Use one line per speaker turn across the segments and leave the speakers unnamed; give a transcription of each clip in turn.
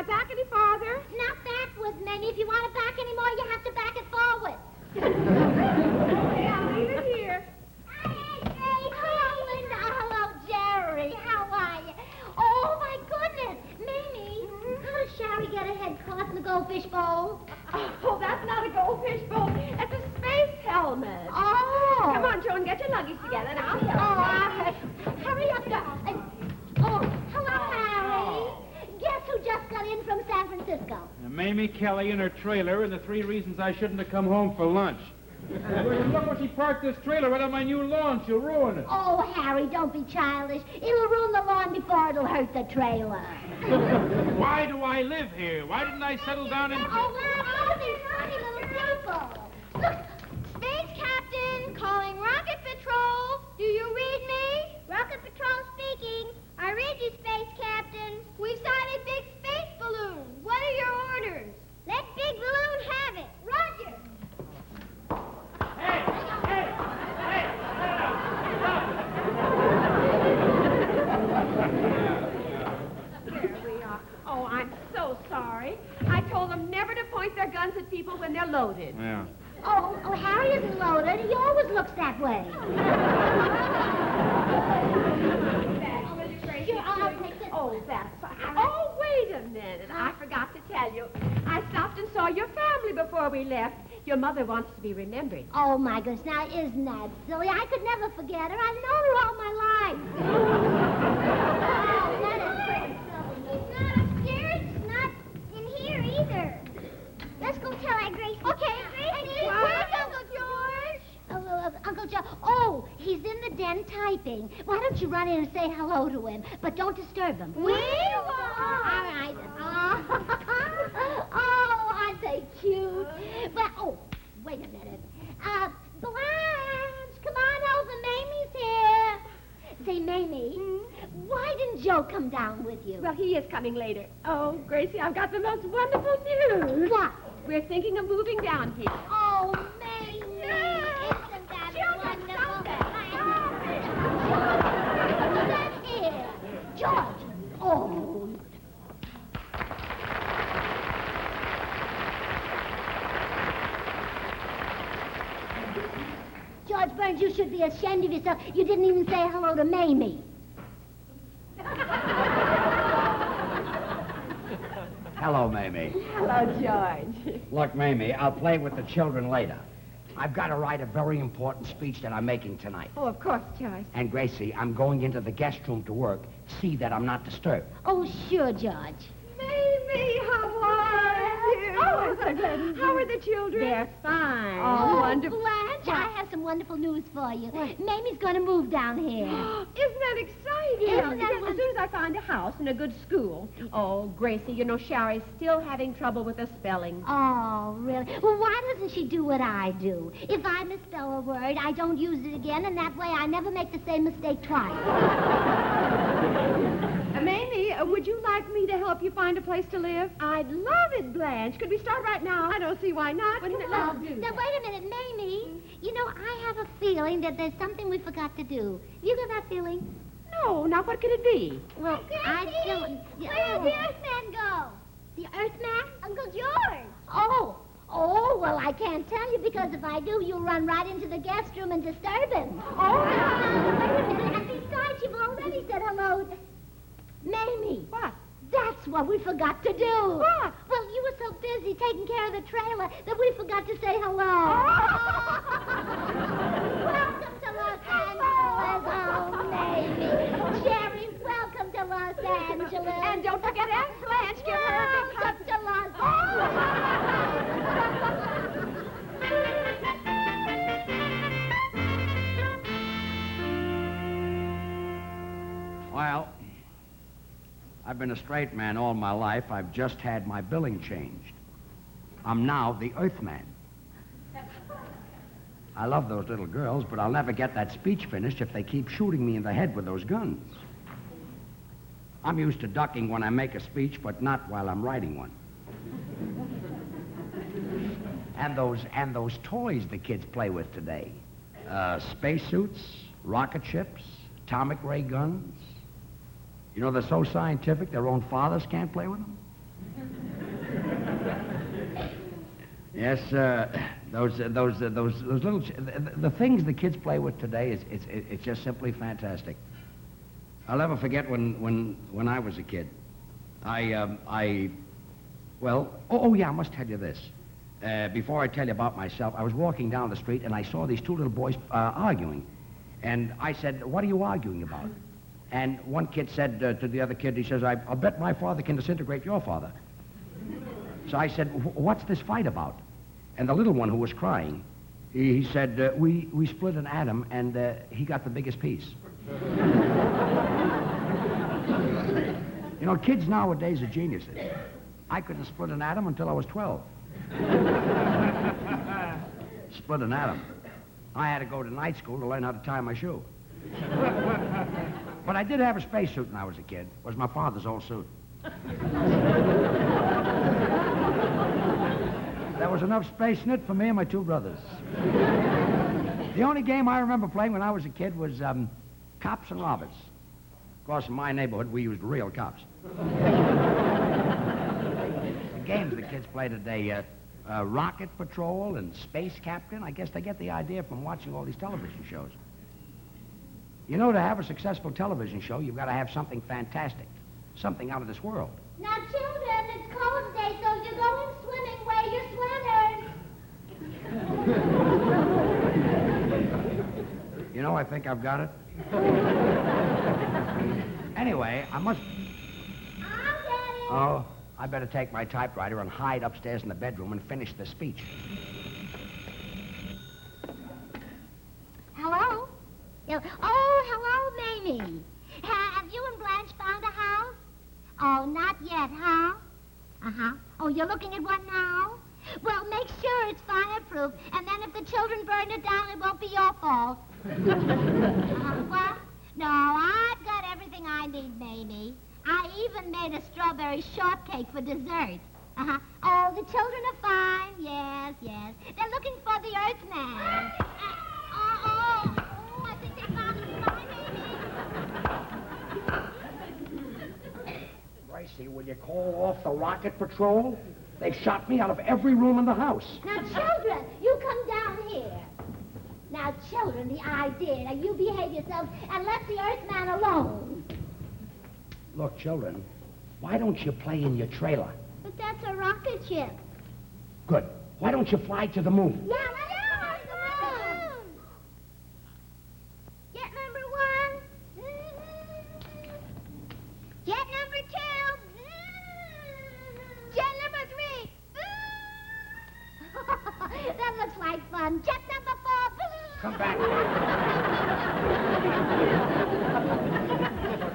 back any farther?
Not backwards, Mamie. If you want it back anymore, you have to back it forward.
Okay, I'll leave it here.
Hey, hello, Linda. Hello, Jerry. How are you? Oh, my goodness. Mamie, how does Sherry get her head caught in the goldfish bowl?
Oh, that's not a goldfish bowl. It's a space helmet.
Oh.
Come on, Joe, and get your luggage together now.
Hurry up, hello, Harry. Guess who just got in from San Francisco?
Mamie Kelly and her trailer and the 3 reasons I shouldn't have come home for lunch. Look where she parked this trailer right on my new lawn. She'll ruin it.
Oh, Harry, don't be childish. It'll ruin the lawn before it'll hurt the trailer.
Why do I live here? Why didn't I settle down in...
Oh, these funny little people. Look,
Space Captain, calling Rocket Patrol. Do you read me?
Rocket Patrol speaking.
I read you, Space Captain. We've sighted Big Space Balloon. What are your orders? Let Big Balloon have it. Roger.
There we are. Oh, I'm so sorry. I told them never to point their guns at people when they're loaded.
Yeah.
Oh, Harry isn't loaded. He always looks that way. Sure, I'll take it.
Oh, that's fine. Oh, wait a minute. I forgot to tell you. I stopped and saw your family before we left. Your mother wants to be remembered.
Oh, my goodness. Now, isn't that silly? I could never forget her. I've known her all my life. Oh, that is pretty silly.
He's not upstairs. He's not in here either. Let's go tell Aunt Gracie. Okay, Gracie. Where's Uncle George?
Uncle Joe. Oh, he's in the den typing. Why don't you run in and say hello to him? But don't disturb him.
We won't.
All right. Oh, aren't they cute? But, wait a minute. Blanche, come on over. Mamie's here. Say, Mamie, why didn't Joe come down with you?
Well, he is coming later. Oh, Gracie, I've got the most wonderful news.
What?
We're thinking of moving down here.
Oh, Mamie. Isn't that wonderful? That's it. George. Oh. George Burns, you should be ashamed of yourself. You didn't even say hello to Mamie.
Hello, Mamie.
Hello, George.
Look, Mamie, I'll play with the children later. I've got to write a very important speech that I'm making tonight.
Oh, of course, George.
And, Gracie, I'm going into the guest room to work. See that I'm not disturbed.
Oh, sure, George.
Mamie, how are you? Oh, so good. How are the children? They're fine.
Oh,
wonderful.
Blanche, I have some wonderful news for you. Mamie's going to move down here.
Isn't that exciting?
Isn't that
As soon as I find a house and a good school. Oh, Gracie, you know Sherry's still having trouble with the spelling.
Oh, really? Well, why doesn't she do what I do? If I misspell a word, I don't use it again, and that way I never make the same mistake twice.
Mamie, would you like me to help you find a place to live? I'd love it, Blanche. Could we start right now? I don't see why not. Wouldn't it love do?
Now, wait a minute, Mamie. You know, I have a feeling that there's something we forgot to do. You get that feeling?
No, now what could it be?
Well, I don't...
Where did the Earthman go?
The Earthman?
Uncle George.
Oh, well, I can't tell you, because if I do, you'll run right into the guest room and disturb him.
Oh,
Wait a minute. And besides, you've already said hello. Mamie.
What?
That's what we forgot to do.
What?
Well, you were so busy taking care of the trailer that we forgot to say hello. Welcome to Los Angeles. Oh, Mamie. Jerry, welcome to Los Angeles.
And don't forget Aunt Blanche. Give her a big hug.
Welcome to Los
Well, I've been a straight man all my life. I've just had my billing changed. I'm now the Earthman. I love those little girls, but I'll never get that speech finished if they keep shooting me in the head with those guns. I'm used to ducking when I make a speech, but not while I'm writing one. And those toys the kids play with today. Spacesuits, rocket ships, atomic ray guns. You know, they're so scientific, their own fathers can't play with them. Yes, those little the things the kids play with today it's just simply fantastic. I'll never forget when I was a kid. Yeah, I must tell you this. Before I tell you about myself, I was walking down the street and I saw these two little boys arguing, and I said, "What are you arguing about?" And one kid said to the other kid, he says, "I'll bet my father can disintegrate your father." So I said, "What's this fight about?" And the little one who was crying, he said, we split an atom, and he got the biggest piece. You know, kids nowadays are geniuses. I couldn't split an atom until I was 12. Split an atom. I had to go to night school to learn how to tie my shoe. But I did have a spacesuit when I was a kid. It was my father's old suit. There was enough space in it for me and my two brothers. The only game I remember playing when I was a kid was cops and robbers. Of course, in my neighborhood, we used real cops. The games the kids play today, Rocket Patrol and Space Captain, I guess they get the idea from watching all these television shows. You know, to have a successful television show, you've got to have something fantastic, something out of this world.
Now, children, it's cold today, so if you're going swimming, wear your sweaters.
You know, I think I've got it. Anyway, I must...
I'll get it.
Oh, I better take my typewriter and hide upstairs in the bedroom and finish the speech.
Hello? Oh, hello, Mamie. Have you and Blanche found a house? Oh, not yet, huh? Uh-huh. Oh, you're looking at one now? Well, make sure it's fireproof, and then if the children burn it down, it won't be your fault. What? No, I've got everything I need, Mamie. I even made a strawberry shortcake for dessert. Uh-huh. Oh, the children are fine. Yes, yes. They're looking for the Earthman. I think they found him. Mamie.
Gracie, will you call off the Rocket Patrol? They've shot me out of every room in the house.
Now, children, you come down here. Now, children, the idea. Now, you behave yourselves and let the Earthman alone.
Look, children, why don't you play in your trailer?
But that's a rocket ship.
Good. Why don't you fly to the moon?
Yeah, let's go to the moon. Jet number 1. Jet number 2. Jet number 3. That looks like fun. Jet number 4.
Come back.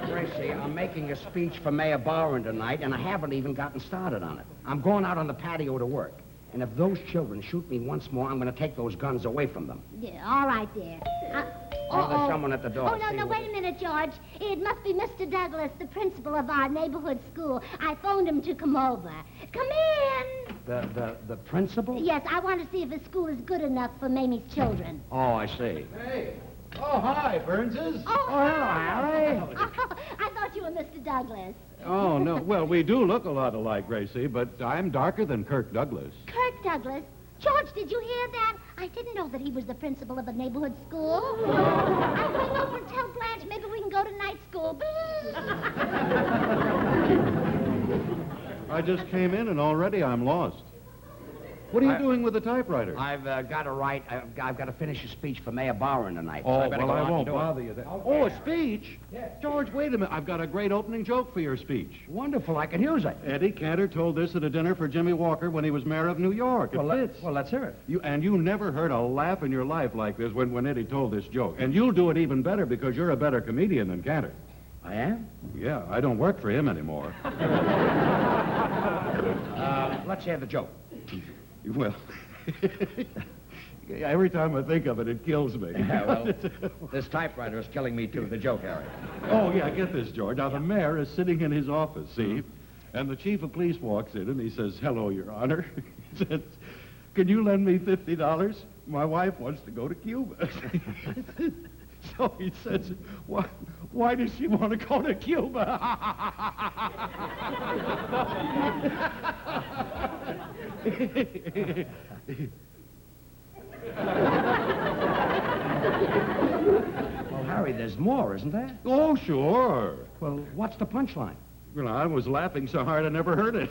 Gracie, I'm making a speech for Mayor Bowen tonight, and I haven't even gotten started on it. I'm going out on the patio to work. And if those children shoot me once more, I'm going to take those guns away from them.
Yeah, all right, dear.
There's someone at the door.
Oh, no, wait a minute, George. It must be Mr. Douglas, the principal of our neighborhood school. I phoned him to come over. Come in.
The principal?
Yes, I want to see if his school is good enough for Mamie's children.
Oh, I see.
Hey. Oh, hi, Burnses.
Oh,
hello, Harry.
Oh, I thought you were Mr. Douglas.
Oh, no. Well, we do look a lot alike, Gracie, but I'm darker than Kirk Douglas.
Kirk Douglas? George, did you hear that? I didn't know that he was the principal of a neighborhood school. I'll ring over and tell Blanche maybe we can go to night school.
I just came in, and already I'm lost. What are you doing with the typewriter?
I've got to write. I've got to finish a speech for Mayor Bowen tonight.
Oh,
so I better
well,
go
I
out
won't
and do it.
bother you then.
Okay.
Oh, a speech?
Yeah.
George, wait a minute. I've got a great opening joke for your speech.
Wonderful. I can use it.
Eddie Cantor told this at a dinner for Jimmy Walker when he was mayor of New York. It fits.
Well, let's hear it.
You never heard a laugh in your life like this when Eddie told this joke. And you'll do it even better because you're a better comedian than Cantor.
I am?
Yeah, I don't work for him anymore.
Let's hear the joke.
Well, every time I think of it, it kills me.
Yeah, well, this typewriter is killing me, too. The joke, Harry.
Oh, yeah, get this, George. Now, the mayor is sitting in his office, see? And the chief of police walks in, and he says, "Hello, Your Honor." He says, "Can you lend me $50? My wife wants to go to Cuba." So he says, why does she want to go to Cuba?
Well, Harry, there's more, isn't there?
Oh, sure.
Well, what's the punchline?
Well, I was laughing so hard I never heard it.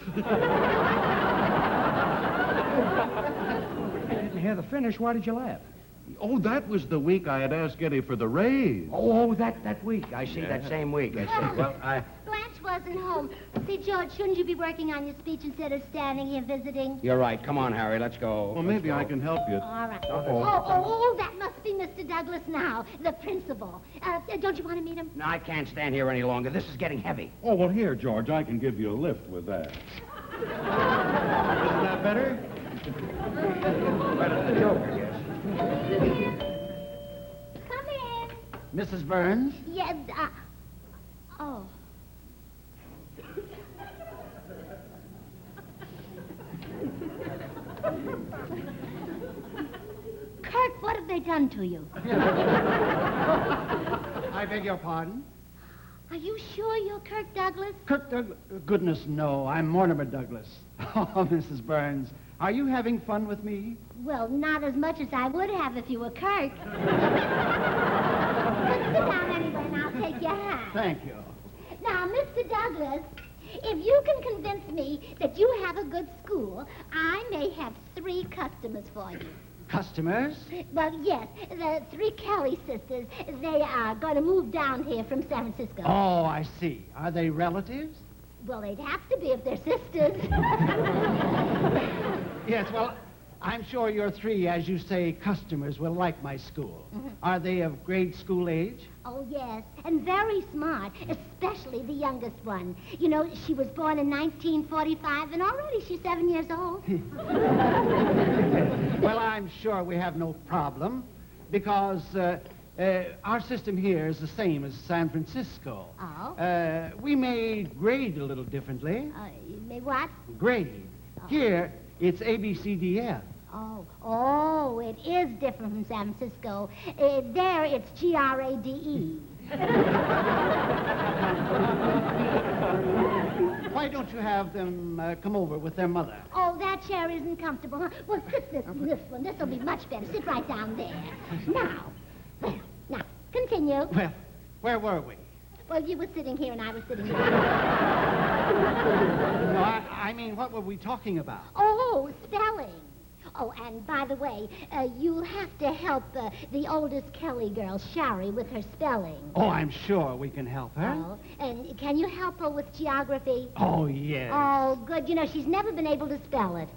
I didn't hear the finish. Why did you laugh?
Oh, that was the week I had asked Eddie for the raise.
Oh, that week. I see, that same week. I see. Well,
Blanche wasn't home. See, George, shouldn't you be working on your speech instead of standing here visiting?
You're right. Come on, Harry. Let's go.
Well, maybe I can help you.
All right.
Uh-oh.
Oh, that must be Mr. Douglas now, the principal. Don't you want to meet him?
No, I can't stand here any longer. This is getting heavy.
Oh, well, here, George, I can give you a lift with that. Isn't that better?
Better than the joke, I guess.
Come in.
Mrs. Burns?
Yes, oh. Kirk, what have they done to you?
I beg your pardon?
Are you sure you're Kirk Douglas?
Kirk Douglas? Goodness, no. I'm Mortimer Douglas. Oh, Mrs. Burns, are you having fun with me?
Well, not as much as I would have if you were Kirk. But sit down anyway, and I'll take your hat.
Thank you.
Now, Mr. Douglas, if you can convince me that you have a good school, I may have 3 customers for you.
Customers?
Well, yes, the 3 Kelly sisters. They are going to move down here from San Francisco.
Oh, I see. Are they relatives?
Well, they'd have to be if they're sisters.
Yes, well, I'm sure your 3, as you say, customers will like my school. Are they of grade school age?
Oh, yes, and very smart, especially the youngest one. You know, she was born in 1945, and already she's 7 years old.
Well, I'm sure we have no problem, because our system here is the same as San Francisco.
Oh?
We may grade a little differently.
You may what?
Grade. Here, it's ABCDF.
Oh, it is different from San Francisco. There, it's GRADE.
Why don't you have them come over with their mother?
Oh, that chair isn't comfortable, huh? Well, sit this one. This'll be much better. Sit right down there. Now, continue.
Well, where were we?
Well, you were sitting here and I was sitting here.
No, I mean, what were we talking about?
Oh, spelling. Oh, and by the way, you'll have to help the oldest Kelly girl, Shari, with her spelling.
Oh, I'm sure we can help her.
Oh, and can you help her with geography?
Oh, yes.
Oh, good. You know, she's never been able to spell it.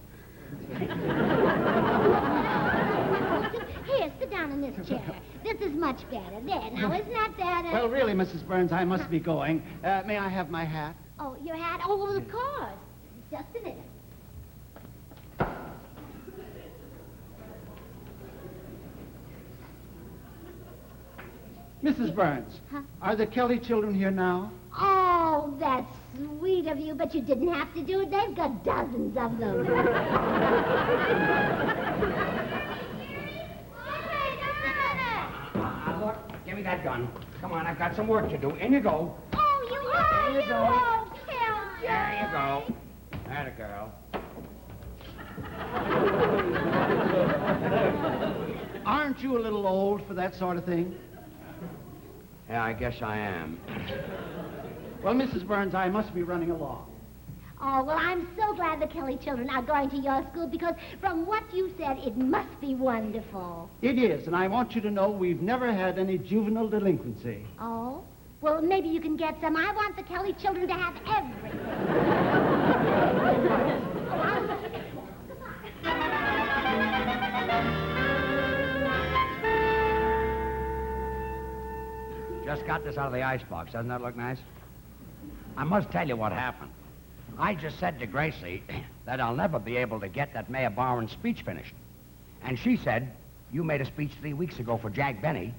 Here, sit down in this chair. This is much better. There, now, isn't that better?
Well, really, Mrs. Burns, I must be going. May I have my hat?
Oh, your hat? Oh, well, of course. Just a minute.
Mrs. Burns,
Huh?
are the Kelly children here now?
Oh, that's sweet of you, but you didn't have to do it. They've got dozens of them.
Look, give me that gun. Come on, I've got some work to do. In you go.
Oh, you won't.
There you go.
Won't kill
There you go. That a girl.
Aren't you a little old for that sort of thing?
Yeah, I guess I am.
Well, Mrs. Burns, I must be running along.
Oh, well, I'm so glad the Kelly children are going to your school because from what you said, it must be wonderful.
It is, and I want you to know we've never had any juvenile delinquency.
Oh? Well, maybe you can get some. I want the Kelly children to have everything.
Just got this out of the icebox. Doesn't that look nice? I must tell you what happened. I just said to Gracie that I'll never be able to get that Mayor Barron's speech finished. And she said, you made a speech 3 weeks ago for Jack Benny.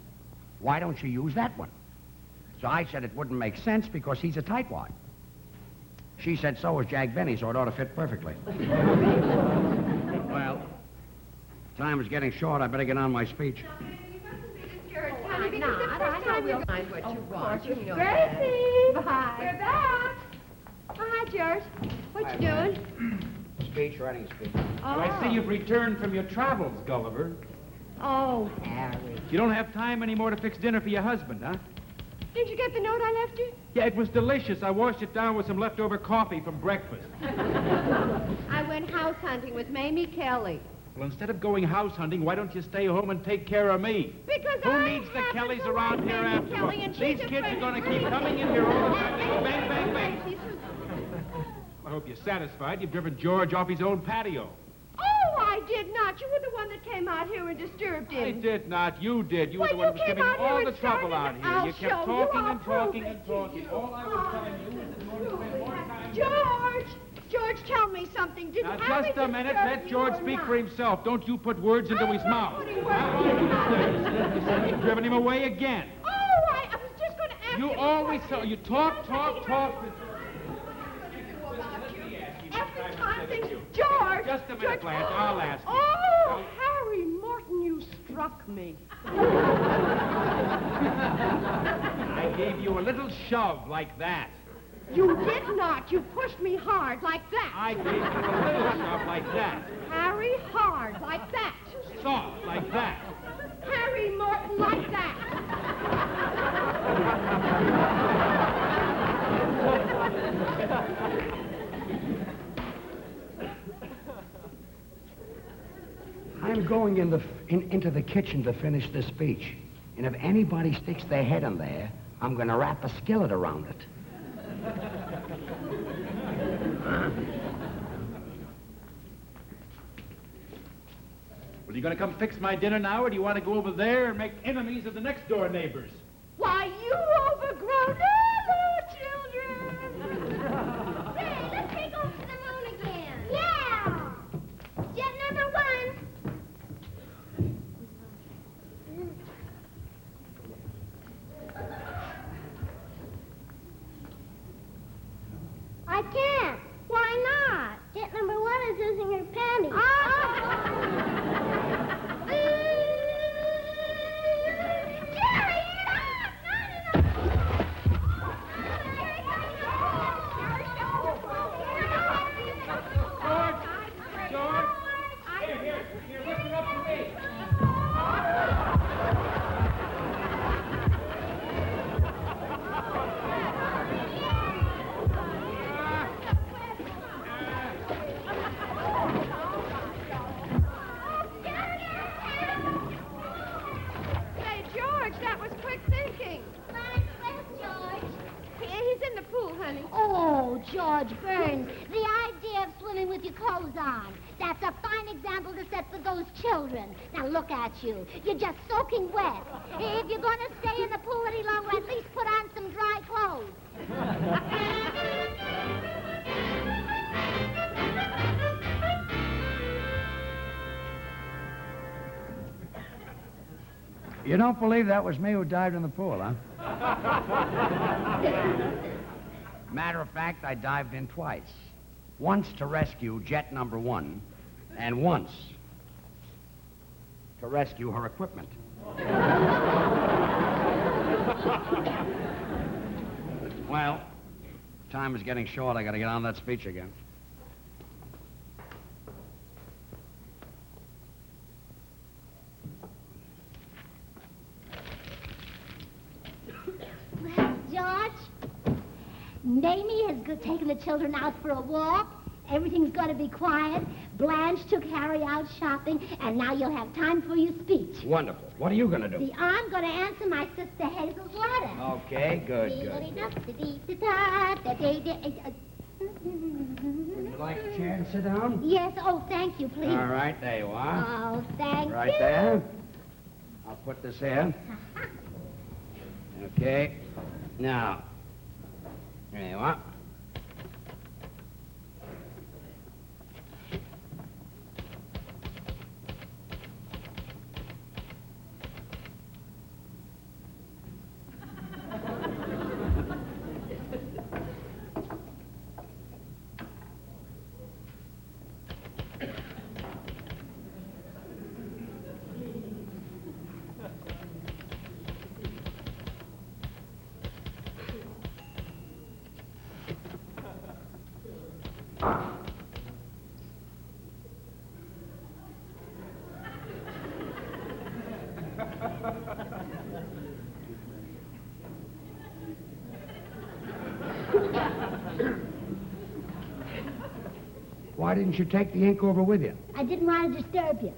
Why don't you use that one? So I said it wouldn't make sense because he's a tightwad. She said so is Jack Benny, so it ought to fit perfectly. Well, time is getting short. I better get on my speech.
I know we'll find what you want. You know Gracie! that. Hi. We're back. Oh, hi, George. What you doing?
speech, writing a speech.
Oh, I see you've returned from your travels, Gulliver.
Oh, Harry.
You don't have time anymore to fix dinner for your husband, huh?
Did you get the note I left you?
Yeah, it was delicious. I washed it down with some leftover coffee from breakfast.
I went house hunting with Mamie Kelly.
Well, instead of going house hunting, why don't you stay home and take care of me?
Because
Who
I
needs the
happen
Kellys
to
around
like
here
Mamie
after
Kelly,
all?
and she's
These
a
kids are
friend
going to
of
keep
mine.
coming in here all the time. Bang, bang, bang.
She's-
I hope you're satisfied. You've driven George off his own patio.
Oh, I did not. You were the one that came out here and disturbed him.
I did not. You did. You were
Well,
the one
you
who was
came
giving
out here
all
and
the trouble
started
out
it.
here.
I'll
You kept
show you.
talking
I'll
and talking
prove
and
it to
talking.
you.
All I was telling you is that you want to spend more time...
George, tell me something. Did
Now,
Harry
just a minute.
disturb
Let
you
George
or
speak
not?
for himself. Don't you put words into his
I'm not
mouth.
putting words
Now,
into his
you said you've driven him away again.
Oh, I was just going to ask
You
him a
always
question.
tell... You talk.
Every time things... George!
Just a minute,
George,
Blanche. I'll ask you.
Oh, Harry Morton, you struck me.
I gave you a little shove like that.
You did not. You pushed me hard like that.
I gave you a little shove like that.
Harry, hard like that.
Soft like that.
Harry Morton like that.
I'm going into the kitchen to finish this speech. And if anybody sticks their head in there, I'm going to wrap a skillet around it.
Well, you going to come fix my dinner now, or do you want to go over there and make enemies of the next door neighbors?
Why, you overgrown children!
Say, let's take off to the moon again. Yeah! Jet number 1. I can't. Why not? Jet number 1 is losing her panties. Jerry,
George! Here, listen up to me.
Say, George, that was quick thinking. He's in the pool, honey.
Oh, George Burns, the idea of swimming with your clothes on. That's a fine example to set for those children. Now look at you. You're just soaking wet. If you're going to stay in the pool any longer, at least put on some dry clothes.
You don't believe that was me who dived in the pool, huh? Matter of fact, I dived in twice. Once to rescue jet number 1, and once to rescue her equipment. Well, time is getting short. I got to get on that speech again.
Well, George, Mamie has taken the children out for a walk. Everything's going to be quiet. Blanche took Harry out shopping, and now you'll have time for your speech.
Wonderful. What are you going to do?
See, I'm going to answer my sister Hazel's letter.
Okay, good. Would you like a chair and sit down?
Yes, oh, thank you, please.
All right, there you are.
Oh, thank
Right
you.
there. I'll put this here. Okay. Now, there you are. Why didn't you take the ink over with you?
I didn't want to disturb you.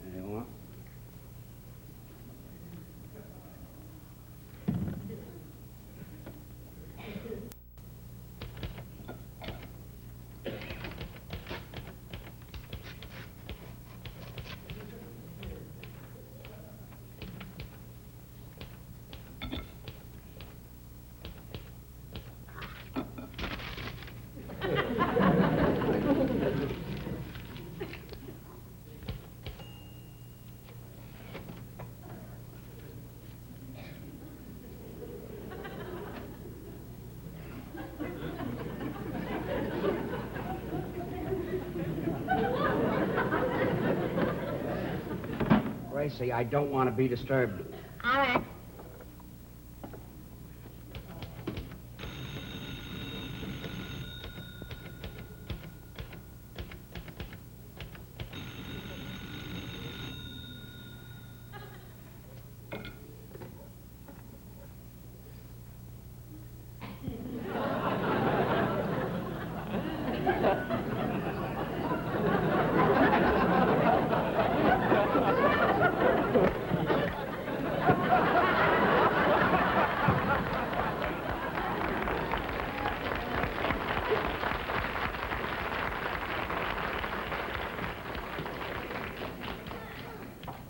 There you are. Gracie, I don't want to be disturbed.
All right.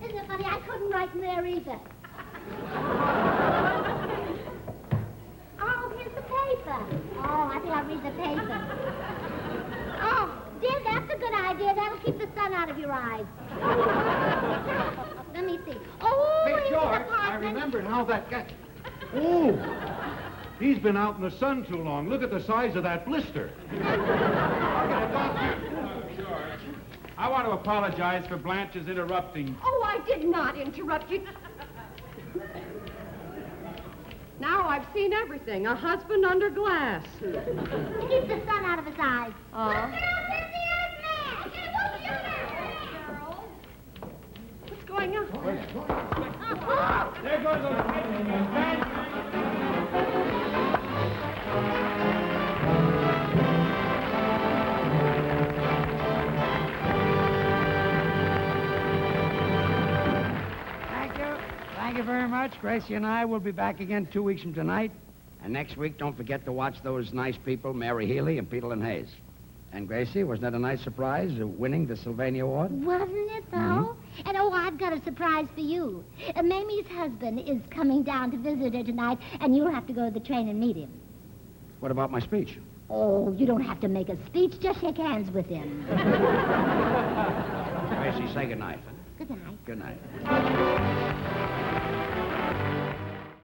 Isn't it funny? I couldn't write in there either. Oh, here's the paper. Oh, I think I'll read the paper. Oh, dear, that's a good idea. That'll keep the sun out of your eyes. Let me see. Oh,
Hey,
here's the
George, I
apartment.
remembered how that got... Oh! He's been out in the sun too long. Look at the size of that blister.
I want to apologize for Blanche's interrupting.
Oh, I did not interrupt you. Now I've seen everything. A husband under glass.
Keep the sun out of his eyes.
Oh. What's going on?
There goes the
Thank you very much. Gracie and I will be back again 2 weeks from tonight. And next week, don't forget to watch those nice people, Mary Healy and Peter Lynn Hayes. And Gracie, wasn't that a nice surprise, winning the Sylvania Award?
Wasn't it, though? And, oh, I've got a surprise for you. Mamie's husband is coming down to visit her tonight, and you'll have to go to the train and meet him.
What about my speech?
Oh, you don't have to make a speech. Just shake hands with him.
Gracie, say good night.
Good night.
Good night.